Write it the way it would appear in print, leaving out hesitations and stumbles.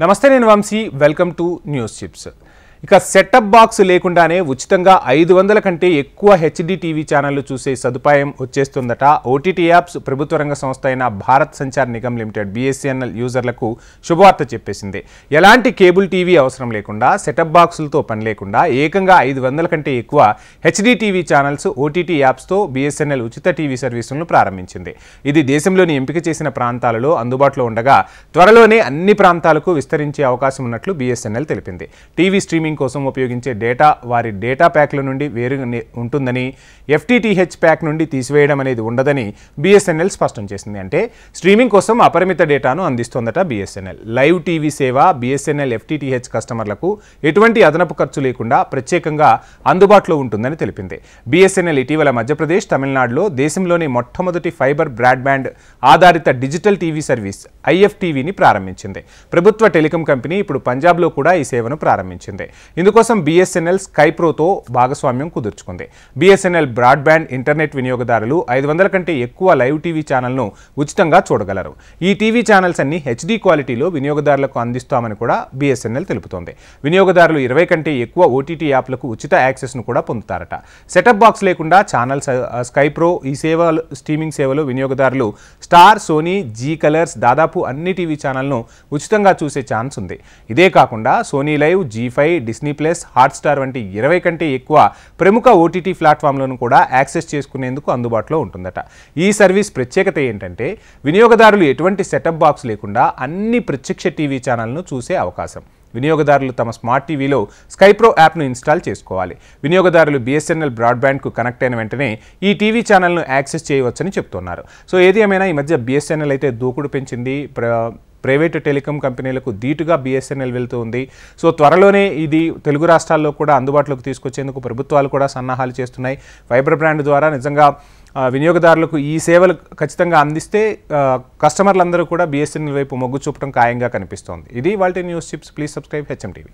నమస్తే నేను Vamshi welcome to news chips ఇక సెటప్ బాక్స్ లేకుండానే ఉచితంగా 500 కంటే ఎక్కువ హెచ్డి టీవీ ఛానళ్లు చూసే సదుపాయం వచ్చేస్తుందట ఓటీటీ యాప్స్ ప్రభుత్వ రంగ సంస్థ అయిన భారత్ సంచార్ నిగమ్ లిమిటెడ్ బీఎస్ఎన్ఎల్ యూజర్లకు శుభవార్త చెప్పేసింది ఎలాంటి కేబుల్ టీవీ అవసరం లేకుండా సెటప్ బాక్సులతో పని లేకుండా ఏకంగా 500 కంటే ఎక్కువ హెచ్డి టీవీ ఛానల్స్ ఓటీటీ యాప్స్తో బీఎస్ఎన్ఎల్ ఉచిత టీవీ సర్వీసులను ప్రారంభించింది ఇది దేశంలోని ఎంపిక చేసిన ప్రాంతాలలో అందుబాటులో ఉండగా త్వరలోనే అన్ని ప్రాంతాలకు విస్తరించే అవకాశం ఉన్నట్లు బీఎస్ఎన్ఎల్ తెలిపింది టీవీ స్ట్రీమింగ్ కోసం ఉపయోగించే డేటా వారి డేటా ప్యాక్ల నుండి వేరు ఉంటుందని ఎఫ్టీటీహెచ్ ప్యాక్ నుండి తీసివేయడం అనేది ఉండదని బీఎస్ఎన్ఎల్ స్పష్టం చేసింది అంటే స్ట్రీమింగ్ కోసం అపరిమిత డేటాను అందిస్తోందట బీఎస్ఎన్ఎల్ లైవ్ టీవీ సేవ బీఎస్ఎన్ఎల్ ఎఫ్టీటీహెచ్ కస్టమర్లకు ఎటువంటి అదనపు ఖర్చు లేకుండా ప్రత్యేకంగా అందుబాటులో ఉంటుందని తెలిపింది బీఎస్ఎన్ఎల్ ఇటీవల మధ్యప్రదేశ్ తమిళనాడులో దేశంలోని మొట్టమొదటి ఫైబర్ బ్రాడ్బ్యాండ్ ఆధారిత డిజిటల్ టీవీ సర్వీస్ ఐఎఫ్టీవీని ప్రారంభించింది ప్రభుత్వ టెలికాం కంపెనీ ఇప్పుడు పంజాబ్లో కూడా ఈ సేవను ప్రారంభించింది ఇందుకోసం బీఎస్ఎన్ఎల్ స్కైప్రోతో భాగస్వామ్యం కుదుర్చుకుంది బీఎస్ఎన్ఎల్ బ్రాడ్బ్యాండ్ ఇంటర్నెట్ వినియోగదారులు 500 కంటే ఎక్కువ లైవ్ టీవీ ఛానల్ను ఉచితంగా చూడగలరు ఈ టీవీ ఛానల్స్ అన్ని హెచ్డీ క్వాలిటీలో వినియోగదారులకు అందిస్తామని కూడా బీఎస్ఎన్ఎల్ తెలుపుతోంది వినియోగదారులు 20 కంటే ఎక్కువ ఓటీటీ యాప్లకు ఉచిత యాక్సెస్ను కూడా పొందుతారట సెటప్ బాక్స్ లేకుండా ఛానల్ స్కైప్రో ఈ సేవలు స్ట్రీమింగ్ సేవలు వినియోగదారులు స్టార్ సోనీ జీ కలర్స్ దాదాపు అన్ని టీవీ ఛానల్ను ఉచితంగా చూసే ఛాన్స్ ఉంది ఇదే కాకుండా Sony Live G5 Disney plus Hotstar వంటి 20 కంటే ఎక్కువ ప్రముఖ ఓటీటీ ప్లాట్ఫామ్లను కూడా యాక్సెస్ చేసుకునేందుకు అందుబాటులో ఉంటుందట ఈ సర్వీస్ ప్రత్యేకత ఏంటంటే వినియోగదారులు ఎటువంటి సెటప్ బాక్స్ లేకుండా అన్ని ప్రత్యక్ష టీవీ ఛానల్ను చూసే అవకాశం వినియోగదారులు తమ స్మార్ట్ టీవీలో స్కైప్రో యాప్ను ఇన్స్టాల్ చేసుకోవాలి వినియోగదారులు బీఎస్ఎన్ఎల్ బ్రాడ్బ్యాండ్కు కనెక్ట్ అయిన వెంటనే ఈ టీవీ ఛానల్ను యాక్సెస్ చేయవచ్చని చెప్తున్నారు సో ఏది ఏమైనా ఈ మధ్య బీఎస్ఎన్ఎల్ అయితే దూకుడు పెంచింది ప్రైవేటు టెలికాం కంపెనీలకు ధీటుగా బీఎస్ఎన్ఎల్ వెళ్తూ ఉంది సో త్వరలోనే ఇది తెలుగు రాష్ట్రాల్లో కూడా అందుబాటులోకి తీసుకొచ్చేందుకు ప్రభుత్వాలు కూడా సన్నాహాలు చేస్తున్నాయి ఫైబర్ బ్రాండ్ ద్వారా నిజంగా వినియోగదారులకు ఈ సేవలు ఖచ్చితంగా అందిస్తే కస్టమర్లందరూ కూడా బీఎస్ఎన్ఎల్ వైపు మొగ్గు చూపడం ఖాయంగా కనిపిస్తోంది ఇది వాళ్ళ news chips please subscribe HM TV